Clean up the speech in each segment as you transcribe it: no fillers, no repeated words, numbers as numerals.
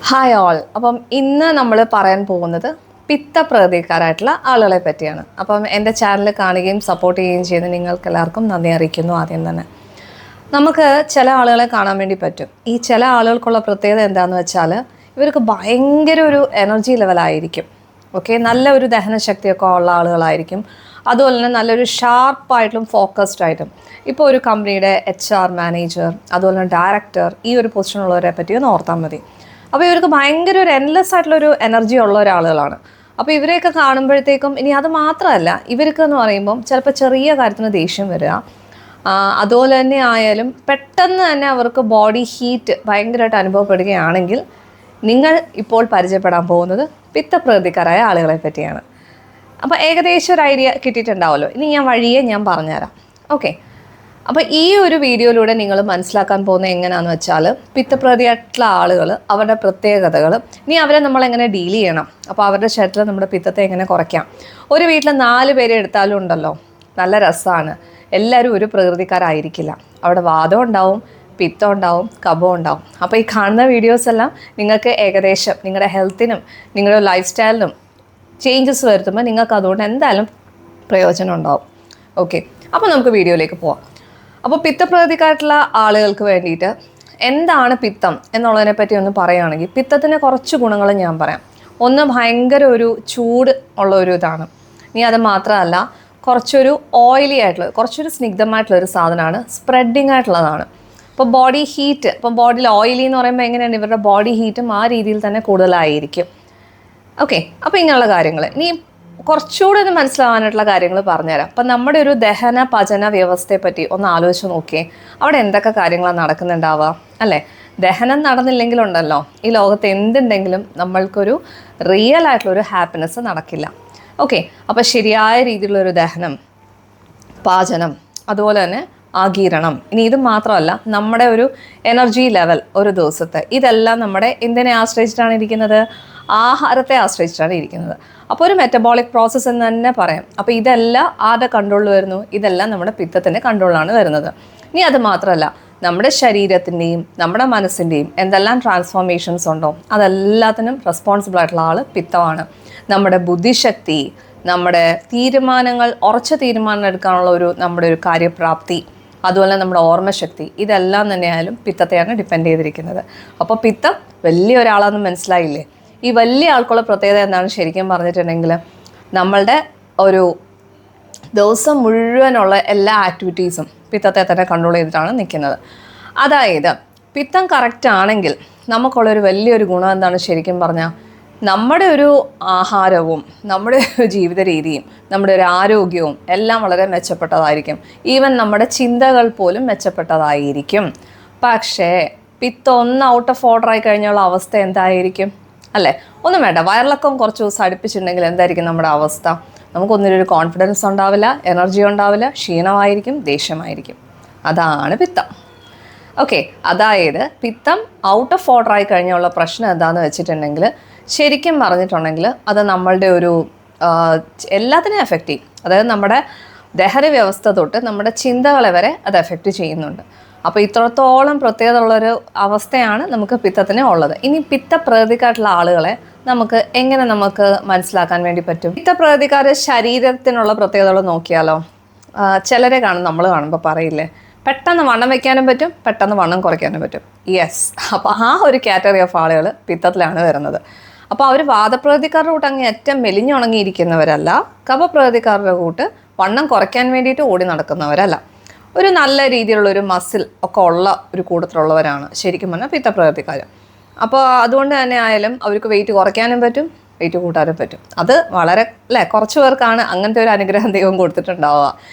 Hi all. അപ്പം ഇന്ന് നമ്മൾ പറയാൻ പോകുന്നത് പിത്തപ്രകൃതിക്കാരായിട്ടുള്ള ആളുകളെ പറ്റിയാണ്. അപ്പം എൻ്റെ ചാനൽ കാണുകയും സപ്പോർട്ട് ചെയ്യുകയും ചെയ്യുന്ന നിങ്ങൾക്ക് എല്ലാവർക്കും നന്ദി അറിയിക്കുന്നു. ആദ്യം തന്നെ നമുക്ക് ചില ആളുകളെ കാണാൻ വേണ്ടി പറ്റും. ഈ ചില ആളുകൾക്കുള്ള പ്രത്യേകത എന്താണെന്ന് വെച്ചാൽ ഇവർക്ക് ഭയങ്കര ഒരു എനർജി ലെവലായിരിക്കും. ഓക്കെ, നല്ല ഒരു ദഹനശക്തിയൊക്കെ ഉള്ള ആളുകളായിരിക്കും. അതുപോലെ തന്നെ നല്ലൊരു ഷാർപ്പായിട്ടും ഫോക്കസ്ഡ് ആയിട്ടും. ഇപ്പോൾ ഒരു കമ്പനിയുടെ HR മാനേജർ, അതുപോലെ തന്നെ ഡയറക്ടർ, ഈ ഒരു പൊസിഷനുള്ളവരെ പറ്റി ഒന്ന് ഓർത്താൽ മതി. അപ്പോൾ ഇവർക്ക് ഭയങ്കര ഒരു എൻലെസ് ആയിട്ടുള്ളൊരു എനർജി ഉള്ള ഒരാളുകളാണ്. അപ്പോൾ ഇവരെയൊക്കെ കാണുമ്പോഴത്തേക്കും ഇനി അത് മാത്രമല്ല, ഇവർക്ക് എന്ന് പറയുമ്പം ചിലപ്പോൾ ചെറിയ കാര്യത്തിന് ദേഷ്യം വരിക, അതുപോലെ തന്നെ ആയാലും പെട്ടെന്ന് തന്നെ അവർക്ക് ബോഡി ഹീറ്റ് ഭയങ്കരമായിട്ട് അനുഭവപ്പെടുകയാണെങ്കിൽ നിങ്ങൾ ഇപ്പോൾ പരിചയപ്പെടാൻ പോകുന്നത് പിത്തപ്രകൃതിക്കാരായ ആളുകളെ പറ്റിയാണ്. അപ്പോൾ ഏകദേശം ഒരു ഐഡിയ കിട്ടിയിട്ടുണ്ടാവുമല്ലോ. ഇനി ഞാൻ പറഞ്ഞുതരാം. ഓക്കെ, അപ്പോൾ ഈ ഒരു വീഡിയോയിലൂടെ നിങ്ങൾ മനസ്സിലാക്കാൻ പോകുന്നത് എങ്ങനെയാണെന്ന് വെച്ചാൽ പിത്തപ്രകൃതിയായിട്ടുള്ള ആളുകൾ, അവരുടെ പ്രത്യേകതകൾ, ഇനി അവരെ നമ്മൾ എങ്ങനെ ഡീൽ ചെയ്യണം, അപ്പോൾ അവരുടെ ശരീരത്തിൽ നമ്മുടെ പിത്തത്തെ എങ്ങനെ കുറയ്ക്കാം. ഒരു വീട്ടിൽ 4 പേരെ എടുത്താലും ഉണ്ടല്ലോ, നല്ല രസമാണ്. എല്ലാവരും ഒരു പ്രകൃതിക്കാരായിരിക്കില്ല. അവിടെ വാദം ഉണ്ടാവും, പിത്തം ഉണ്ടാവും, കഫം ഉണ്ടാവും. അപ്പോൾ ഈ കാണുന്ന വീഡിയോസ് എല്ലാം നിങ്ങൾക്ക് ഏകദേശം നിങ്ങളുടെ ഹെൽത്തിനും നിങ്ങളുടെ ലൈഫ് സ്റ്റൈലിനും ചേഞ്ചസ് വരുത്തുമ്പോൾ നിങ്ങൾക്ക് അതുകൊണ്ട് എന്തായാലും പ്രയോജനം ഉണ്ടാവും. ഓക്കെ, അപ്പോൾ നമുക്ക് വീഡിയോയിലേക്ക് പോവാം. അപ്പോൾ പിത്തപ്രകൃതിക്കാരായിട്ടുള്ള ആളുകൾക്ക് വേണ്ടിയിട്ട് എന്താണ് പിത്തം എന്നുള്ളതിനെ പറ്റി ഒന്ന് പറയുകയാണെങ്കിൽ, പിത്തത്തിൻ്റെ കുറച്ച് ഗുണങ്ങൾ ഞാൻ പറയാം. ഒന്ന്, ഭയങ്കര ഒരു ചൂട് ഉള്ള ഒരു ഇതാണ്. ഇനി അത് മാത്രമല്ല, കുറച്ചൊരു ഓയിലി ആയിട്ടുള്ള, കുറച്ചൊരു സ്നിഗ്ധമായിട്ടുള്ളൊരു സാധനമാണ്, സ്പ്രെഡിങ് ആയിട്ടുള്ളതാണ്. ഇപ്പോൾ ബോഡി ഹീറ്റ്, ഇപ്പോൾ ബോഡിയിൽ ഓയിലി എന്ന് പറയുമ്പോൾ എങ്ങനെയാണ്, ഇവരുടെ ബോഡി ഹീറ്റും ആ രീതിയിൽ തന്നെ കൂടുതലായിരിക്കും. ഓക്കെ, അപ്പോൾ ഇങ്ങനെയുള്ള കാര്യങ്ങൾ. ഇനി കുറച്ചുകൂടെ ഒന്ന് മനസ്സിലാവാനായിട്ടുള്ള കാര്യങ്ങൾ പറഞ്ഞുതരാം. അപ്പം നമ്മുടെ ഒരു ദഹന പചന വ്യവസ്ഥയെ പറ്റി ഒന്ന് ആലോചിച്ച് നോക്കിയേ. അവിടെ എന്തൊക്കെ കാര്യങ്ങളാണ് നടക്കുന്നുണ്ടാവുക അല്ലേ? ദഹനം നടന്നില്ലെങ്കിലുണ്ടല്ലോ, ഈ ലോകത്ത് എന്തുണ്ടെങ്കിലും നമ്മൾക്കൊരു റിയൽ ആയിട്ടുള്ളൊരു ഹാപ്പിനെസ് നടക്കില്ല. ഓക്കെ, അപ്പോൾ ശരിയായ രീതിയിലുള്ളൊരു ദഹനം, പാചനം, അതുപോലെ തന്നെ ആഗീരണം. ഇനി ഇത് മാത്രമല്ല, നമ്മുടെ ഒരു എനർജി ലെവൽ ഒരു ദിവസത്തെ, ഇതെല്ലാം നമ്മുടെ എന്തിനെ ആശ്രയിച്ചിട്ടാണ് ഇരിക്കുന്നത്? ആഹാരത്തെ ആശ്രയിച്ചിട്ടാണ് ഇരിക്കുന്നത്. അപ്പോൾ ഒരു മെറ്റബോളിക് പ്രോസസ്സ് എന്ന് തന്നെ പറയാം. അപ്പോൾ ഇതെല്ലാം ആരുടെ കൺട്രോളിൽ വരുന്നു? ഇതെല്ലാം നമ്മുടെ പിത്തത്തിൻ്റെ കൺട്രോളിലാണ് വരുന്നത്. ഇനി അത് മാത്രമല്ല, നമ്മുടെ ശരീരത്തിൻ്റെയും നമ്മുടെ മനസ്സിൻ്റെയും എന്തെല്ലാം ട്രാൻസ്ഫോർമേഷൻസ് ഉണ്ടോ അതെല്ലാത്തിനും റെസ്പോൺസിബിൾ ആയിട്ടുള്ള ആൾ പിത്തമാണ്. നമ്മുടെ ബുദ്ധിശക്തി, നമ്മുടെ തീരുമാനങ്ങൾ, ഉറച്ച തീരുമാനം എടുക്കാനുള്ള നമ്മുടെ ഒരു കാര്യപ്രാപ്തി, അതുപോലെ നമ്മുടെ ഓർമ്മശക്തി, ഇതെല്ലാം തന്നെയായാലും പിത്തത്തെയാണ് ഡിപ്പെൻഡ് ചെയ്തിരിക്കുന്നത്. അപ്പോൾ പിത്തം വലിയ ഒരാളാണെന്ന് മനസ്സിലായില്ലേ? ഈ വലിയ ആൾക്കുള്ള പ്രത്യേകത എന്താണ് ശരിക്കും പറഞ്ഞിട്ടുണ്ടെങ്കിൽ, നമ്മളുടെ ഒരു ദിവസം മുഴുവനുള്ള എല്ലാ ആക്ടിവിറ്റീസും പിത്തത്തെ തന്നെ കൺട്രോൾ ചെയ്തിട്ടാണ് നിൽക്കുന്നത്. അതായത് പിത്തം കറക്റ്റ് ആണെങ്കിൽ നമുക്കുള്ളൊരു വലിയൊരു ഗുണം എന്താണ് ശരിക്കും പറഞ്ഞാൽ, നമ്മുടെ ഒരു ആഹാരവും നമ്മുടെ ഒരു ജീവിത രീതിയും നമ്മുടെ ഒരു ആരോഗ്യവും എല്ലാം വളരെ മെച്ചപ്പെട്ടതായിരിക്കും. ഈവൻ നമ്മുടെ ചിന്തകൾ പോലും മെച്ചപ്പെട്ടതായിരിക്കും. പക്ഷേ പിത്തം ഒന്ന് ഔട്ട് ഓഫ് ഓർഡർ ആയി കഴിഞ്ഞുള്ള അവസ്ഥ എന്തായിരിക്കും അല്ലേ? ഒന്നും വേണ്ട, വയറിളക്കം കുറച്ച് ദിവസം അടുപ്പിച്ചിട്ടുണ്ടെങ്കിൽ എന്തായിരിക്കും നമ്മുടെ അവസ്ഥ? നമുക്കൊന്നിനൊരു കോൺഫിഡൻസ് ഉണ്ടാവില്ല, എനർജി ഉണ്ടാവില്ല, ക്ഷീണമായിരിക്കും, ദേഷ്യമായിരിക്കും. അതാണ് പിത്തം. ഓക്കെ, അതായത് പിത്തം ഔട്ട് ഓഫ് ഓർഡർ ആയി കഴിഞ്ഞുള്ള പ്രശ്നം എന്താണെന്ന് വെച്ചിട്ടുണ്ടെങ്കിൽ, ശരിക്കും പറഞ്ഞിട്ടുണ്ടെങ്കിൽ അത് നമ്മളുടെ ഒരു എല്ലാത്തിനെയും എഫക്റ്റ് ചെയ്യും. അതായത് നമ്മുടെ ദഹന വ്യവസ്ഥ തൊട്ട് നമ്മുടെ ചിന്തകളെ വരെ അത് എഫക്റ്റ് ചെയ്യുന്നുണ്ട്. അപ്പോൾ ഇത്രത്തോളം പ്രത്യേകത ഉള്ളൊരു അവസ്ഥയാണ് നമുക്ക് പിത്തത്തിന് ഉള്ളത്. ഇനി പിത്തപ്രകൃതിക്കായിട്ടുള്ള ആളുകളെ എങ്ങനെ നമുക്ക് മനസ്സിലാക്കാൻ വേണ്ടി പറ്റും? പിത്തപ്രകൃതിക്കാരുടെ ശരീരത്തിനുള്ള പ്രത്യേകതകൾ നോക്കിയാലോ? ചിലരെ നമ്മൾ കാണുമ്പോൾ പറയില്ലേ, പെട്ടെന്ന് വണ്ണം വയ്ക്കാനും പറ്റും, പെട്ടെന്ന് വണ്ണം കുറയ്ക്കാനും പറ്റും. യെസ്, അപ്പോൾ ആ ഒരു കാറ്റഗറി ഓഫ് ആളുകൾ പിത്തത്തിലാണ് വരുന്നത്. അപ്പോൾ അവർ വാദപ്രകൃതിക്കാരുടെ കൂട്ട് അങ്ങ് ഏറ്റവും മെലിഞ്ഞുണങ്ങിയിരിക്കുന്നവരല്ല, കഫപ്രകൃതിക്കാരുടെ കൂട്ട് വണ്ണം കുറയ്ക്കാൻ വേണ്ടിയിട്ട് ഓടി നടക്കുന്നവരല്ല. ഒരു നല്ല രീതിയിലുള്ളൊരു മസിൽ ഒക്കെ ഉള്ള ഒരു കൂട്ടത്തിലുള്ളവരാണ് ശരിക്കും പറഞ്ഞാൽ പിത്തപ്രകൃതിക്കാർ. അപ്പോൾ അതുകൊണ്ട് തന്നെ ആയാലും അവർക്ക് വെയിറ്റ് കുറയ്ക്കാനും പറ്റും, വെയിറ്റ് കൂട്ടാനും പറ്റും. അത് വളരെ കുറച്ച് പേർക്കാണ് അങ്ങനത്തെ ഒരു അനുഗ്രഹം ദൈവം കൊടുത്തിട്ടുണ്ടാവുക.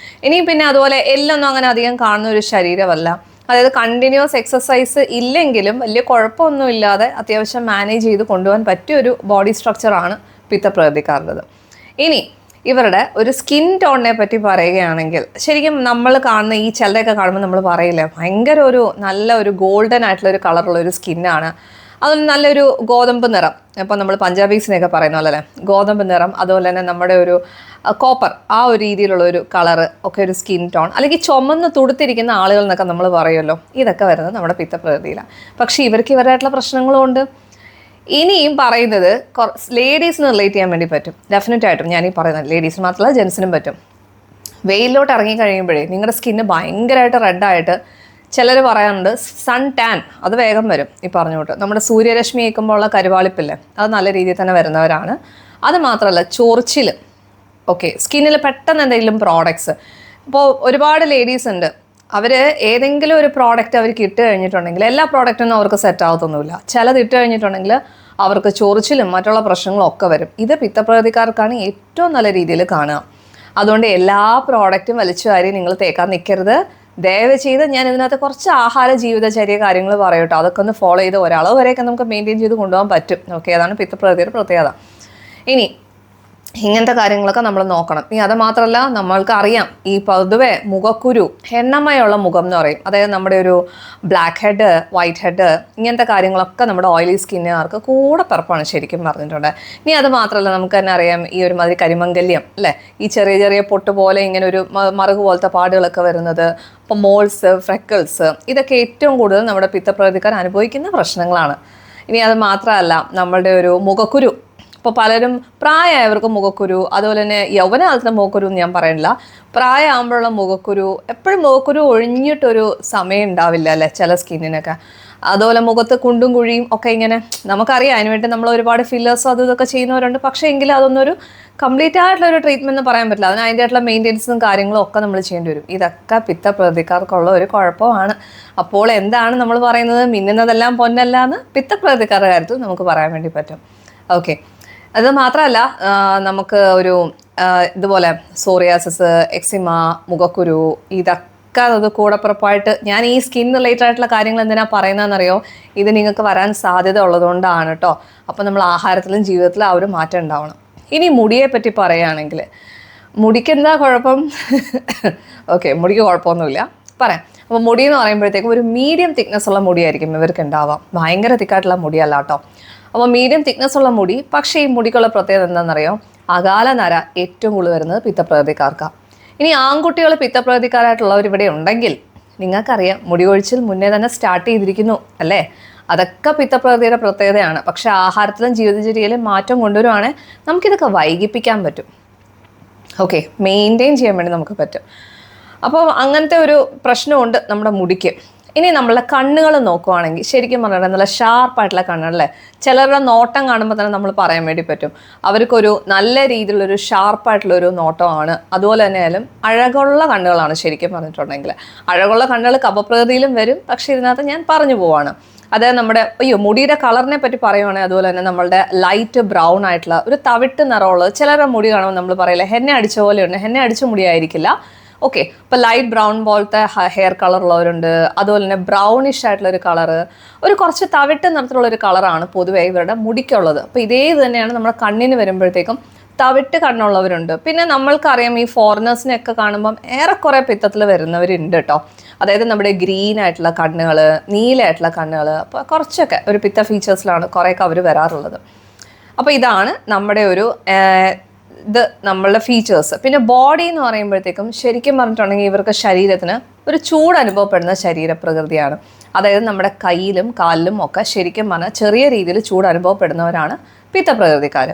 ഇനി പിന്നെ അതുപോലെ എല്ലൊന്നും അങ്ങനെ അധികം കാണുന്ന ഒരു ശരീരമല്ല. അതായത് കണ്ടിന്യൂസ് എക്സസൈസ് ഇല്ലെങ്കിലും വലിയ കുഴപ്പമൊന്നും ഇല്ലാതെ അത്യാവശ്യം മാനേജ് ചെയ്ത് കൊണ്ടുപോകാൻ പറ്റിയൊരു ബോഡി സ്ട്രക്ചറാണ് പിത്തപ്രകൃതിക്കാരുടേത്. ഇനി ഇവരുടെ ഒരു സ്കിൻ ടോണിനെ പറ്റി പറയുകയാണെങ്കിൽ, ശരിക്കും നമ്മൾ കാണുന്ന ഈ ചിലരെയൊക്കെ കാണുമ്പോൾ നമ്മൾ പറയില്ലേ, ഭയങ്കര നല്ല ഒരു ഗോൾഡൻ ആയിട്ടുള്ള ഒരു കളറുള്ള ഒരു സ്കിന്നാണ്. അതുപോലെ നല്ലൊരു ഗോതമ്പ് നിറം, ഇപ്പോൾ നമ്മൾ പഞ്ചാബീസിനെയൊക്കെ പറയുന്ന പോലെ അല്ലേ, ഗോതമ്പ് നിറം, അതുപോലെ തന്നെ നമ്മുടെ ഒരു കോപ്പർ, ആ ഒരു രീതിയിലുള്ള ഒരു കളറ് ഒക്കെ ഒരു സ്കിൻ ടോൺ, അല്ലെങ്കിൽ ചുമന്ന് തുടുത്തിരിക്കുന്ന ആളുകൾ എന്നൊക്കെ നമ്മൾ പറയുമല്ലോ. ഇതൊക്കെ വരുന്നത് നമ്മുടെ പിത്തപ്രകൃതിയിലാണ്. പക്ഷേ ഇവർക്ക് ഇവരായിട്ടുള്ള പ്രശ്നങ്ങളും ഉണ്ട്. ഇനിയും പറയുന്നത് ലേഡീസിന് റിലേറ്റ് ചെയ്യാൻ വേണ്ടി പറ്റും. ഡെഫിനറ്റ് ആയിട്ടും ഞാൻ ഈ പറയുന്നത് ലേഡീസിന് മാത്രമല്ല ജെൻസിനും പറ്റും. വെയിലോട്ട് ഇറങ്ങി കഴിയുമ്പോഴേ നിങ്ങളുടെ സ്കിന്ന് ഭയങ്കരമായിട്ട് റെഡായിട്ട് ചിലർ പറയാറുണ്ട് സൺ ടാൻ, അത് വേഗം വരും. ഈ പറഞ്ഞോട്ട് നമ്മുടെ സൂര്യരശ്മി ഏൽക്കുമ്പോഴുള്ള കരുവാളിപ്പില്ലേ, അത് നല്ല രീതിയിൽ തന്നെ വരുന്നവരാണ്. അത് മാത്രമല്ല ചൊറിച്ചിൽ, ഓക്കെ, സ്കിന്നിൽ പെട്ടെന്ന് എന്തെങ്കിലും പ്രോഡക്ട്സ്. ഇപ്പോൾ ഒരുപാട് ലേഡീസ് ഉണ്ട്, അവർ ഏതെങ്കിലും ഒരു പ്രോഡക്റ്റ് അവർക്ക് ഇട്ട് കഴിഞ്ഞിട്ടുണ്ടെങ്കിൽ എല്ലാ പ്രോഡക്റ്റൊന്നും അവർക്ക് സെറ്റ് ആവത്തൊന്നുമില്ല. ചിലത് ഇട്ട് കഴിഞ്ഞിട്ടുണ്ടെങ്കിൽ അവർക്ക് ചൊറിച്ചിലും മറ്റുള്ള പ്രശ്നങ്ങളും ഒക്കെ വരും. ഇത് പിത്തപ്രകൃതിക്കാർക്കാണ് ഏറ്റവും നല്ല രീതിയിൽ കാണുക. അതുകൊണ്ട് എല്ലാ പ്രോഡക്റ്റും വലിച്ചു വാരി നിങ്ങൾ തേക്കാൻ നിൽക്കരുത്. ദയവ് ചെയ്ത് ഞാൻ ഇതിനകത്ത് കുറച്ച് ആഹാര ജീവിതചര്യ കാര്യങ്ങൾ പറയട്ടോ, അതൊക്കെ ഒന്ന് ഫോളോ ചെയ്ത് ഒരളവ് വരെയൊക്കെ നമുക്ക് മെയിൻറ്റെയിൻ ചെയ്ത് കൊണ്ടുപോകാൻ പറ്റും. ഓക്കെ, അതാണ് പിത്തപ്രകൃതിയുടെ പ്രത്യേകത. ഇനി ഇങ്ങനത്തെ കാര്യങ്ങളൊക്കെ നമ്മൾ നോക്കണം. ഇനി അത് മാത്രമല്ല, നമ്മൾക്ക് അറിയാം ഈ പൊതുവെ മുഖക്കുരു, എണ്ണമയുള്ള മുഖം എന്ന് പറയും, അതായത് നമ്മുടെ ഒരു ബ്ലാക്ക് ഹെഡ്, വൈറ്റ് ഹെഡ്, ഇങ്ങനത്തെ കാര്യങ്ങളൊക്കെ നമ്മുടെ ഓയിലി സ്കിന്നുകാർക്ക് കൂടെ പിറപ്പാണ് ശരിക്കും പറഞ്ഞിട്ടുണ്ട്. ഇനി അത് മാത്രമല്ല, നമുക്ക് തന്നെ അറിയാം ഈ ഒരു മാതിരി കരിമംഗല്യം അല്ലേ, ഈ ചെറിയ ചെറിയ പൊട്ട് പോലെ ഇങ്ങനെ ഒരു മറുകു പോലത്തെ പാടുകളൊക്കെ വരുന്നത്, അപ്പോൾ മോൾസ്, ഫ്രെക്കിൾസ്, ഇതൊക്കെ ഏറ്റവും കൂടുതൽ നമ്മുടെ പിത്തപ്രകൃതിക്കാർ അനുഭവിക്കുന്ന പ്രശ്നങ്ങളാണ്. ഇനി അത് മാത്രമല്ല, നമ്മളുടെ ഒരു മുഖക്കുരു, ഇപ്പോൾ പലരും പ്രായമായവർക്ക് മുഖക്കുരു, അതുപോലെ തന്നെ യൗവനകാലത്തിന് മുഖക്കുരു എന്ന് ഞാൻ പറയുന്നില്ല, പ്രായമാകുമ്പോഴുള്ള മുഖക്കുരു, എപ്പോഴും മുഖക്കുരു ഒഴിഞ്ഞിട്ടൊരു സമയം ഉണ്ടാവില്ല അല്ലേ ചില സ്കിന്നിനൊക്കെ. അതുപോലെ മുഖത്ത് കുണ്ടും കുഴിയും ഒക്കെ ഇങ്ങനെ, നമുക്കറിയാം അതിനുവേണ്ടി നമ്മൾ ഒരുപാട് ഫില്ലേഴ്സും അതും ഇതൊക്കെ ചെയ്യുന്നവരുണ്ട്. പക്ഷേ എങ്കിലും അതൊന്നൊരു കംപ്ലീറ്റ് ആയിട്ടുള്ളൊരു ട്രീറ്റ്മെൻറ്റ് എന്ന് പറയാൻ പറ്റില്ല. അതിന് അതിൻ്റെ ആയിട്ടുള്ള മെയിൻ്റെനൻസും കാര്യങ്ങളും ഒക്കെ നമ്മൾ ചെയ്യേണ്ടി വരും. ഇതൊക്കെ പിത്തപ്രകൃതിക്കാർക്കുള്ള ഒരു കുഴപ്പമാണ്. അപ്പോൾ എന്താണ് നമ്മൾ പറയുന്നത്, മിന്നുന്നതെല്ലാം പൊന്നല്ല എന്ന് പിത്തപ്രകൃതിക്കാരുടെ കാര്യത്തിൽ നമുക്ക് പറയാൻ വേണ്ടി പറ്റും. ഓക്കെ, അത് മാത്രമല്ല, നമുക്ക് ഒരു ഇതുപോലെ സോറിയാസിസ്, എക്സിമ, മുഖക്കുരു, ഇതൊക്കെ അത് കൂടപ്പുറപ്പായിട്ട്, ഞാൻ ഈ സ്കിൻ റിലേറ്റഡ് ആയിട്ടുള്ള കാര്യങ്ങൾ എന്തിനാണ് പറയുന്നതെന്നറിയോ, ഇത് നിങ്ങൾക്ക് വരാൻ സാധ്യത ഉള്ളതുകൊണ്ടാണ് കേട്ടോ. അപ്പോൾ നമ്മൾ ആഹാരത്തിലും ജീവിതത്തിലും ആ ഒരു മാറ്റം ഉണ്ടാവണം. ഇനി മുടിയെ പറ്റി പറയുകയാണെങ്കിൽ, മുടിക്ക് എന്താ കുഴപ്പം? ഓക്കെ, മുടിക്ക് കുഴപ്പമൊന്നുമില്ല പറയാം. അപ്പോൾ മുടി എന്ന് പറയുമ്പോഴത്തേക്കും ഒരു മീഡിയം തിക്നെസ് ഉള്ള മുടിയായിരിക്കും ഇവർക്ക് ഉണ്ടാവാം. ഭയങ്കര തിക്കായിട്ടുള്ള മുടിയല്ല കേട്ടോ. അപ്പോൾ മീഡിയം തിക്നെസ് ഉള്ള മുടി. പക്ഷേ ഈ മുടിക്കുള്ള പ്രത്യേകത എന്താണെന്നറിയോ, അകാല നര ഏറ്റവും കൂടുതൽ വരുന്നത് പിത്തപ്രകൃതിക്കാർക്കാണ്. ഇനി ആൺകുട്ടികൾ പിത്തപ്രകൃതിക്കാരായിട്ടുള്ളവർ ഇവിടെ ഉണ്ടെങ്കിൽ നിങ്ങൾക്കറിയാം മുടി കൊഴിച്ചിൽ മുന്നേ തന്നെ സ്റ്റാർട്ട് ചെയ്തിരിക്കുന്നു അല്ലേ. അതൊക്കെ പിത്തപ്രകൃതിയുടെ പ്രത്യേകതയാണ്. പക്ഷേ ആഹാരത്തിലും ജീവിതചര്യയിലും മാറ്റം കൊണ്ടുവരുവാണെങ്കിൽ നമുക്കിതൊക്കെ വൈകിപ്പിക്കാൻ പറ്റും. ഓക്കെ, മെയിൻറ്റെയിൻ ചെയ്യാൻ വേണ്ടി നമുക്ക് പറ്റും. അപ്പോൾ അങ്ങനത്തെ ഒരു പ്രശ്നമുണ്ട് നമ്മുടെ മുടിക്ക്. ഇനി നമ്മളെ കണ്ണുകൾ നോക്കുവാണെങ്കിൽ ശരിക്കും പറഞ്ഞാൽ നല്ല ഷാർപ്പായിട്ടുള്ള കണ്ണുകളല്ലേ. ചിലരുടെ നോട്ടം കാണുമ്പോൾ തന്നെ നമ്മൾ പറയാൻ വേണ്ടി പറ്റും അവർക്കൊരു നല്ല രീതിയിലുള്ളൊരു ഷാർപ്പായിട്ടുള്ളൊരു നോട്ടമാണ്. അതുപോലെ തന്നെ ആയാലും അഴകുള്ള കണ്ണുകളാണ് ശരിക്കും പറഞ്ഞിട്ടുണ്ടെങ്കിൽ. അഴകുള്ള കണ്ണുകൾ കപപ്രകൃതിയിലും വരും. പക്ഷേ ഇതിനകത്ത് ഞാൻ പറഞ്ഞു പോവാണ്, അതായത് നമ്മുടെ മുടിയുടെ കളറിനെ പറ്റി പറയുവാണെങ്കിൽ അതുപോലെ തന്നെ നമ്മളുടെ ലൈറ്റ് ബ്രൗൺ ആയിട്ടുള്ള ഒരു തവിട്ട് നിറമുള്ളത് ചിലരുടെ മുടി കാണുമ്പോൾ നമ്മൾ പറയില്ല ഹെന്ന അടിച്ച പോലെയുണ്ട്, ഹെന്ന അടിച്ച മുടിയായിരിക്കില്ല. ഓക്കെ, ഇപ്പോൾ ലൈറ്റ് ബ്രൗൺ പോലത്തെ ഹെയർ കളർ ഉള്ളവരുണ്ട്. അതുപോലെ തന്നെ ബ്രൗണിഷ് ആയിട്ടുള്ളൊരു കളറ്, ഒരു കുറച്ച് തവിട്ട് നിറത്തിലുള്ളൊരു കളറാണ് പൊതുവേ ഇവരുടെ മുടിക്കുള്ളത്. അപ്പോൾ ഇതേ തന്നെയാണ് നമ്മുടെ കണ്ണിന് വരുമ്പോഴത്തേക്കും തവിട്ട് കണ്ണുള്ളവരുണ്ട്. പിന്നെ നമ്മൾക്കറിയാം ഈ ഫോറിനേഴ്സിനെയൊക്കെ കാണുമ്പം ഏറെക്കുറെ പിത്തത്തിൽ വരുന്നവരുണ്ട് കേട്ടോ. അതായത് നമ്മുടെ ഗ്രീൻ ആയിട്ടുള്ള കണ്ണുകൾ, നീലയായിട്ടുള്ള കണ്ണുകൾ, അപ്പോൾ കുറച്ചൊക്കെ ഒരു പിത്ത ഫീച്ചേഴ്സിലാണ് കുറേയൊക്കെ അവർ വരാറുള്ളത്. അപ്പോൾ ഇതാണ് നമ്മുടെ ഒരു ഇത് നമ്മളുടെ ഫീച്ചേഴ്സ്. പിന്നെ ബോഡി എന്ന് പറയുമ്പോഴത്തേക്കും ശരിക്കും പറഞ്ഞിട്ടുണ്ടെങ്കിൽ ഇവർക്ക് ശരീരത്തിന് ഒരു ചൂട് അനുഭവപ്പെടുന്ന ശരീരപ്രകൃതിയാണ്. അതായത് നമ്മുടെ കയ്യിലും കാലിലും ഒക്കെ ശരിക്കും പറഞ്ഞാൽ ചെറിയ രീതിയിൽ ചൂട് അനുഭവപ്പെടുന്നവരാണ് പിത്തപ്രകൃതിക്കാർ.